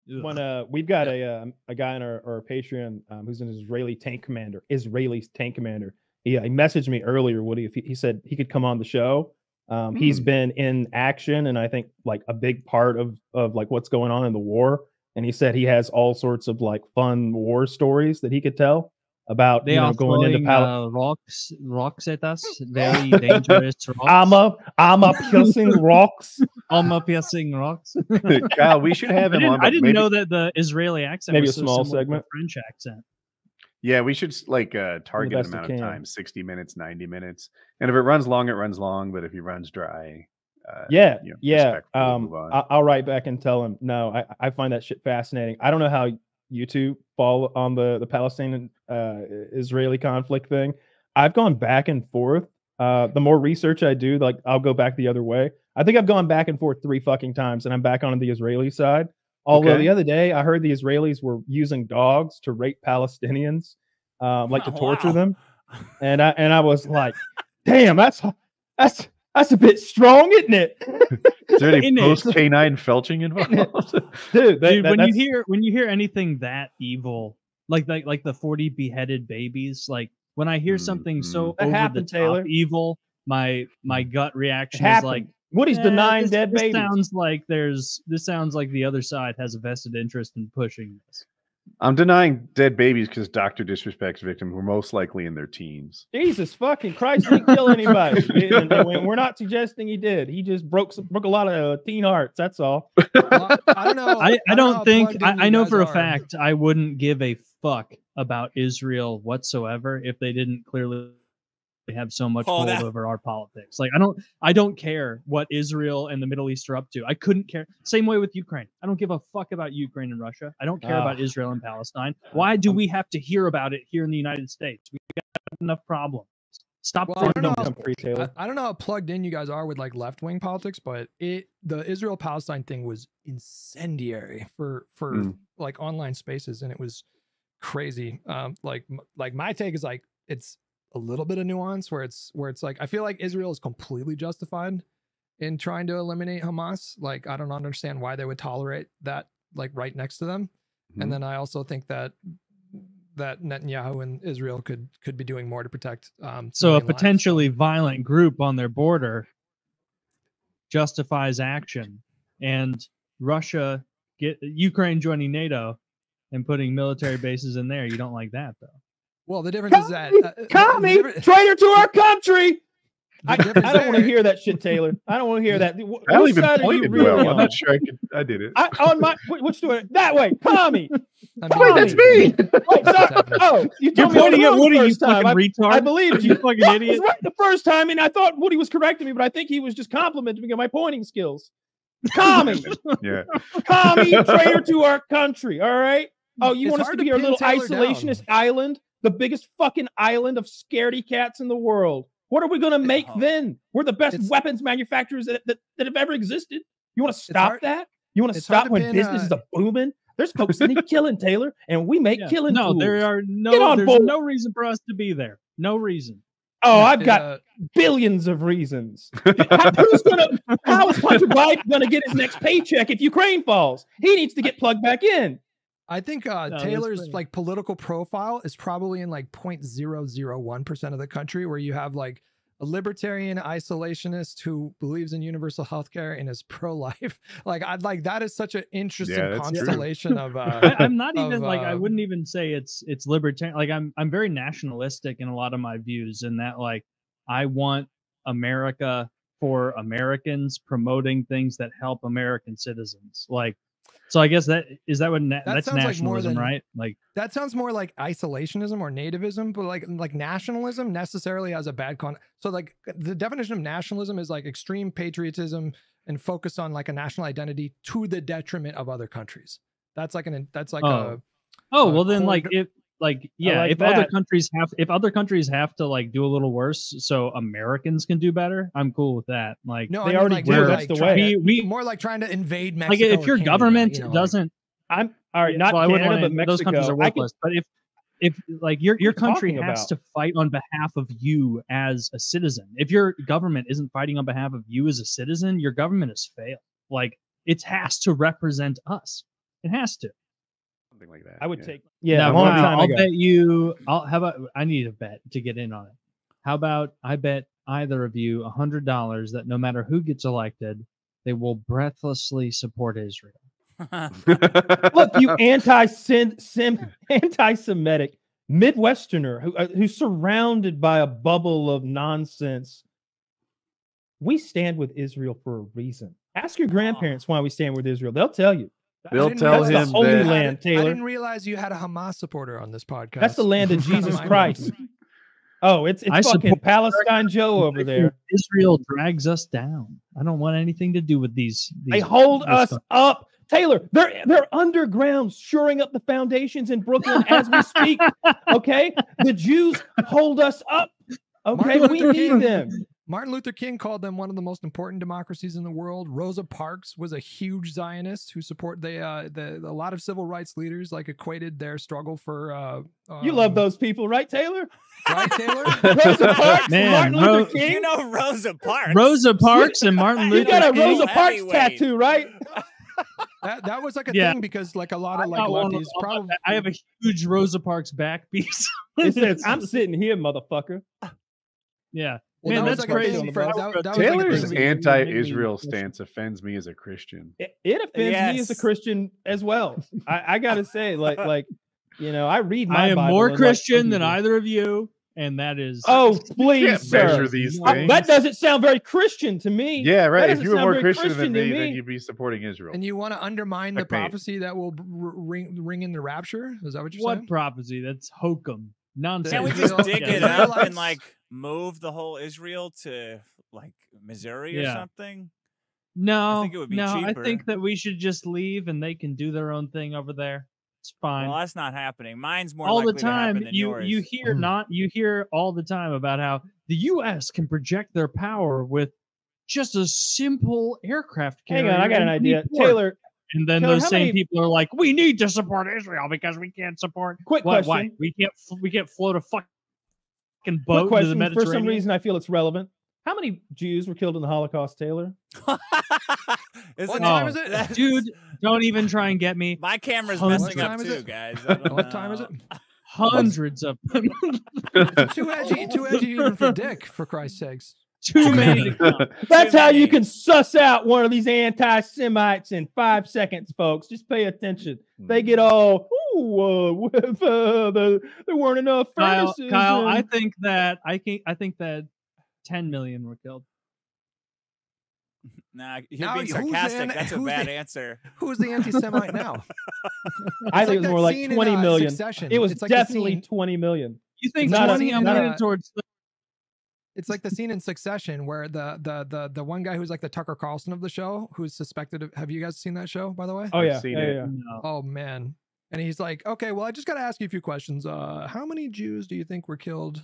when we've got a guy in our Patreon who's an Israeli tank commander. He messaged me earlier, Woody. If he said he could come on the show. He's been in action, and I think like a big part of like what's going on in the war. And he said he has all sorts of like fun war stories that he could tell about. They are going into rocks at us. Very dangerous rocks. I'm a piercing rocks. I'm a piercing rocks. Kyle, we should have him on. I didn't know that the Israeli accent maybe was a small so similar segment to the French accent. Yeah, we should like target amount of time, 60 minutes, 90 minutes. And if it runs long, it runs long. But if he runs dry, I'll write back and tell him, no, I find that shit fascinating. I don't know how you two fall on the Palestinian Israeli conflict thing. I've gone back and forth. The more research I do, like I'll go back the other way. I think I've gone back and forth 3 fucking times, and I'm back on the Israeli side. Although the other day I heard the Israelis were using dogs to rape Palestinians, to torture them, and I was like, damn, that's a bit strong, isn't it? Is there any post canine felching involved? Dude, when you hear anything that evil, like the 40 beheaded babies, like when I hear something so over the top evil, my gut reaction is like, Woody's denying dead babies. This sounds like the other side has a vested interest in pushing this. I'm denying dead babies because Dr. Disrespect's victims were most likely in their teens. Jesus fucking Christ, he didn't kill anybody. And we're not suggesting he did. He just broke a lot of teen hearts. That's all. Well, I don't know. I know for a fact I wouldn't give a fuck about Israel whatsoever if they didn't clearly have so much hold over our politics. Like I don't care what Israel and the Middle East are up to. I couldn't care. Same way with Ukraine. I don't give a fuck about Ukraine and Russia. I don't care about Israel and Palestine. Why do we have to hear about it here in the United States? We got enough problems. Stop. Well, I don't know how plugged in you guys are with like left-wing politics, but the Israel-Palestine thing was incendiary for like online spaces, and it was crazy. Like my take is like it's a little bit of nuance where it's like I feel like Israel is completely justified in trying to eliminate Hamas. Like I don't understand why they would tolerate that like right next to them. And then I also think that Netanyahu and Israel could be doing more to protect so a potentially violent group on their border justifies action, and Ukraine joining NATO and putting military bases in there. You don't like that though. Well, the difference is that traitor to our country. I don't want to hear that shit, Taylor. I don't want to hear that. I don't even pointed well. I'm not sure I did it. Which way? That way, commie. Wait, that's me. You're pointing at Woody, you fucking retard. I believed you, fucking idiot. Right the first time, and I thought Woody was correcting me, but I think he was just complimenting me on my pointing skills. Commie. Yeah. Commie, traitor to our country. All right. Oh, you want us to be our little isolationist island? The biggest fucking island of scaredy cats in the world. What are we going to make then? We're the best weapons manufacturers that have ever existed. You want to stop that? You want to stop when business is a booming? There's folks that need killing, Taylor, and we make killing tools. There's no reason for us to be there. No reason. Oh, I've got billions of reasons. How is Hunter Biden going to get his next paycheck if Ukraine falls? He needs to get plugged back in. I think Taylor's like political profile is probably in like 0.001% of the country, where you have like a libertarian isolationist who believes in universal healthcare and is pro-life. Like that is such an interesting constellation of. I'm not even I wouldn't even say it's libertarian. Like I'm very nationalistic in a lot of my views, in that like I want America for Americans, promoting things that help American citizens. Like. So I guess that's nationalism, like right? Like that sounds more like isolationism or nativism, but like nationalism necessarily has a bad So like the definition of nationalism is like extreme patriotism and focus on like a national identity to the detriment of other countries. That's like if other countries have to like do a little worse so Americans can do better, I'm cool with that. Like no, they already do. That's the way. We more like trying to invade Mexico. Like if your government doesn't, I'm all right. Not Canada, but Mexico. Those countries are worthless. But if like your country has to fight on behalf of you as a citizen, if your government isn't fighting on behalf of you as a citizen, your government has failed. Like it has to represent us. It has to. Something like that. I would yeah. take. Yeah, a long now, time I'll ago. bet you. How about I need a bet to get in on it? How about I bet either of you $100 that no matter who gets elected, they will breathlessly support Israel. Look, you anti-Semitic Midwesterner who's surrounded by a bubble of nonsense. We stand with Israel for a reason. Ask your grandparents why we stand with Israel. They'll tell you. They'll tell That's him the Holy that- Land, Taylor. I didn't realize you had a Hamas supporter on this podcast. That's the land of Jesus Mind Christ. blowing. Oh, it's I fucking support Palestine Joe over there. Israel drags us down. I don't want anything to do with these They hold this us stuff. up. Taylor, they're underground, shoring up the foundations in Brooklyn as we speak. Okay? The Jews hold us up. Okay, Martin we Luther need King. them. Martin Luther King called them one of the most important democracies in the world. Rosa Parks was a huge Zionist who support a lot of civil rights leaders like equated their struggle for. You love those people, right, Taylor? right, Taylor? Rosa Parks, Man, and Martin Luther King. You know Rosa Parks. Rosa Parks and Martin You Luther got a King. Rosa Parks Heavyweight. tattoo, right? That was like a Yeah. thing because like a lot of like got one lefties of- probably. I have a huge Rosa Parks back piece. It says, "I'm sitting here, motherfucker." yeah. Well, Man, that was that's like a crazy. thing for- that was like a Taylor's thing. anti-Israel stance offends me as a Christian. It offends me as a Yes. Christian as well. I gotta say, like you know, I read my I am Bible more and, like, Christian some than people- either of you, and that is. Oh, Can't please, measure sir. these That things. doesn't sound very Christian to me. Yeah, That right. If doesn't you were sound more very Christian than to me, then you'd be supporting Israel. And you want to undermine the Like me. prophecy that will ring in the rapture? Is that what you're What saying? prophecy? That's hokum. Nonsense. Can't we Israel- just dig Yeah. it up Israelites- and like move the whole Israel to like Missouri or Yeah. something? No, I think it would be no. I cheaper. think that we should just leave and they can do their own thing over there. It's fine. Well, that's not happening. Mine's more all the likely to happen time than you yours. you hear all the time about how the U.S. can project their power with just a simple aircraft carrier. Hang on, I got an in idea, any port. Taylor. And then Taylor, those how same many- people are like, "We need to support Israel because we can't support." Quick Why? question. We can't float a fucking Quick boat into the question. For Mediterranean. some reason, I feel it's relevant. How many Jews were killed in the Holocaust, Taylor? Isn't What it- time is it? that's- Dude, don't even try and get me. My camera's Hundreds. messing What up time is too, it? guys. I don't What time is know. it? Hundreds of them. Too edgy even for Dick, for Christ's sakes. Too many. That's how you many. can suss out one of these anti-Semites in 5 seconds, folks. Just pay attention. They get all, there weren't enough Kyle, furnaces. I and-" think that 10 million were killed. Nah, you're Now, being who's sarcastic. an- That's a who's bad the- answer. Who's the anti-Semite now? I It's think it was that more like scene in, 20 million. Succession. It was It's like the definitely scene- 20 million. You think Not a- 20 not million a- towards the It's like the scene in Succession where the one guy who's like the Tucker Carlson of the show, who's suspected of. Have you guys seen that show, by the way? Oh, I've yeah. seen yeah, it. yeah. No. Oh man. And he's like, okay, well, I just got to ask you a few questions. How many Jews do you think were killed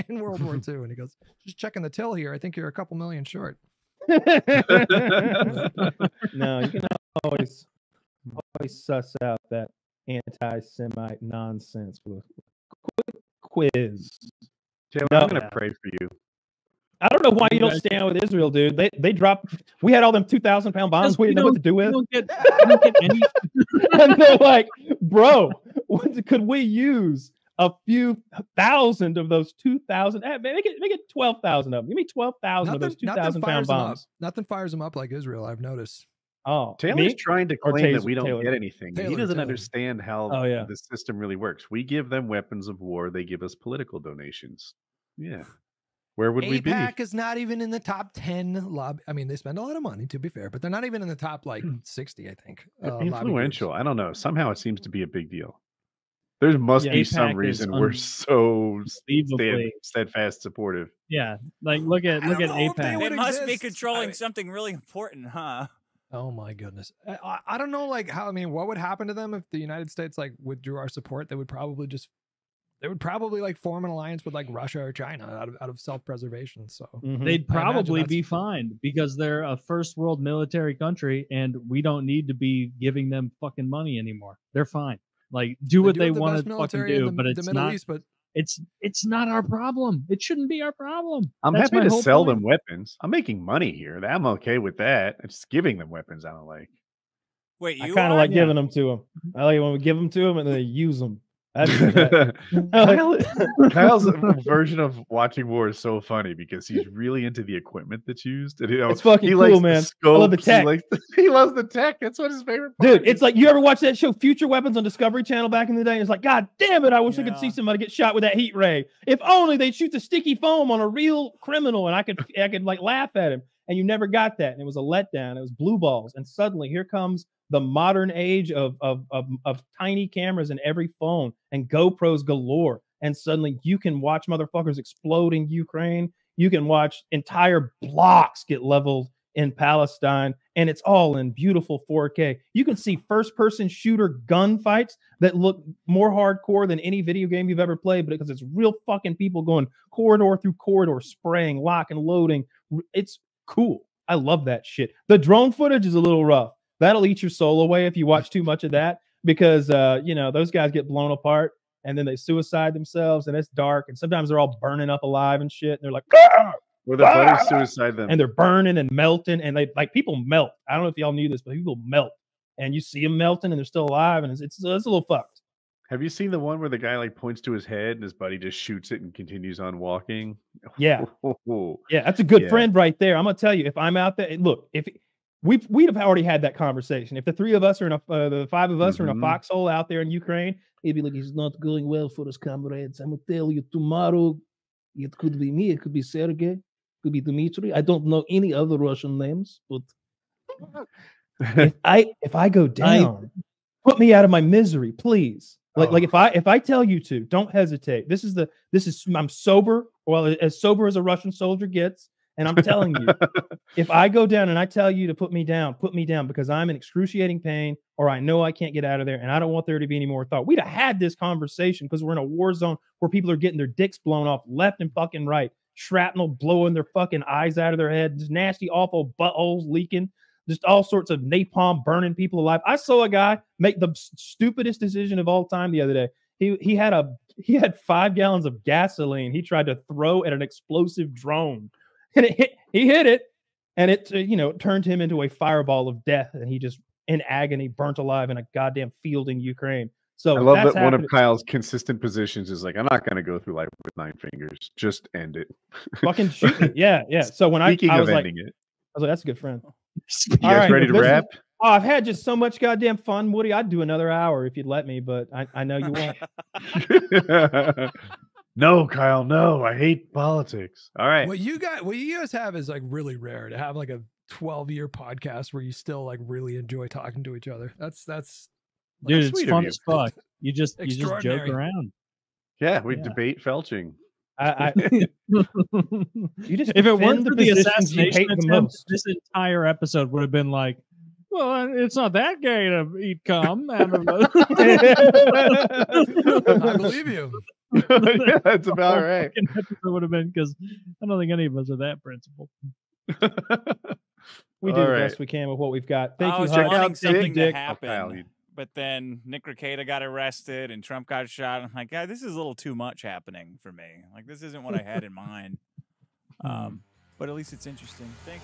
in World War II? And he goes, just checking the till here. I think you're a couple million short. No, you can always suss out that anti-Semite nonsense with a quick quiz. Taylor, No. I'm gonna pray for you. I don't know why you You don't guys- stand with Israel, dude. They dropped. We had all them 2,000-pound bombs. We didn't know what to do with. You don't get any. And they're like, bro, could we use a few thousand of those 2,000? Make it 12,000 of them. Give me 12,000 of those 2,000-pound bombs. Nothing fires them up like Israel, I've noticed. Oh, Taylor's me? Trying to Or claim that Taser- we don't Taylor? get anything. He Taylor, doesn't Taylor. understand how Oh, yeah. the system really works. We give them weapons of war. They give us political donations. Yeah. Where would we be? AIPAC is not even in the top 10 lobby. I mean, they spend a lot of money, to be fair, but they're not even in the top like 60, I think. lobby groups. Influential. I don't know. Somehow it seems to be a big deal. There must Yeah, be AIPAC some is reason we're so unbelievably- steadfast supportive. Yeah, like look at I don't know if they AIPAC. would They must be exist. controlling something really important, huh? Oh my goodness. I don't know like how, I mean, what would happen to them if the United States like withdrew our support? They would probably like form an alliance with like Russia or China out of self-preservation. So Mhm. They'd I imagine probably be that's- fine because they're a first world military country and we don't need to be giving them fucking money anymore. They're fine. Like do what they have the want best to fucking military in do, the, but the it's Middle not. East, but It's not our problem. It shouldn't be our problem. I'm That's happy my to whole sell point. them weapons. I'm making money here. I'm okay with that. It's giving them weapons I don't like. Wait, you I kind of like giving them to him. I like when we give them to him and then they use them. Kyle's version of watching war is so funny because he's really into the equipment that's used. And, it's fucking cool, man. I love the tech. He loves the tech. That's what his favorite part Dude, it's like, you ever watch that show Future Weapons on Discovery Channel back in the day? And it's like, God damn it, I wish I could see somebody get shot with that heat ray. If only they'd shoot the sticky foam on a real criminal and I could like laugh at him. And you never got that. And it was a letdown. It was blue balls. And suddenly here comes the modern age of tiny cameras in every phone and GoPros galore. And suddenly you can watch motherfuckers explode in Ukraine. You can watch entire blocks get leveled in Palestine. And it's all in beautiful 4K. You can see first-person shooter gunfights that look more hardcore than any video game you've ever played, but because it's real fucking people going corridor through corridor, spraying, lock and loading. It's cool. I love that shit. The drone footage is a little rough. That'll eat your soul away if you watch too much of that, because those guys get blown apart and then they suicide themselves and it's dark and sometimes they're all burning up alive and shit. And they're like, or the buddies suicide them, and they're burning and melting and they like people melt. I don't know if y'all knew this, but people melt and you see them melting and they're still alive and it's a little fucked. Have you seen the one where the guy like points to his head and his buddy just shoots it and continues on walking? Yeah. Yeah, that's a good friend right there. I'm gonna tell you, if I'm out there, look, if we'd have already had that conversation. If the three of us are in the five of us are in a foxhole out there in Ukraine, he'd be like, "It's not going well for us, comrades. I'm gonna tell you tomorrow. It could be me. It could be Sergey. It could be Dmitry. I don't know any other Russian names, but if I go down, put me out of my misery, please." Like if I tell you to, don't hesitate. This is I'm sober, well, as sober as a Russian soldier gets, and I'm telling you, if I go down and I tell you to put me down because I'm in excruciating pain or I know I can't get out of there and I don't want there to be any more thought. We'd have had this conversation because we're in a war zone where people are getting their dicks blown off left and fucking right, shrapnel blowing their fucking eyes out of their head, just nasty, awful buttholes leaking. Just all sorts of napalm burning people alive. I saw a guy make the stupidest decision of all time the other day. He had 5 gallons of gasoline he tried to throw at an explosive drone, and he hit it, and it turned him into a fireball of death, and he just in agony burnt alive in a goddamn field in Ukraine. So I love that one of Kyle's consistent positions is like, I'm not going to go through life with 9 fingers. Just end it. Fucking shoot it. Yeah. So when I was like, that's a good friend. You guys ready to wrap? Oh, I've had just so much goddamn fun, Woody. I'd do another hour if you'd let me, but I know you won't. No, Kyle, no. I hate politics. All right. What you guys have is like really rare to have like a 12-year podcast where you still like really enjoy talking to each other. That's dude, it's fun as fuck. You just joke around. Yeah, we debate felching. You just if it weren't for the assassination attempt, this entire episode would have been like, well, it's not that gay to eat cum. I believe you. Yeah, that's about right. Episode would have been, because I don't think any of us are that principled. We do the best we can with what we've got. Thank you. Check out something to happen. But then Nick Rekieta got arrested and Trump got shot. I'm like, God, this is a little too much happening for me. Like, this isn't what I had in mind. But at least it's interesting. Thanks.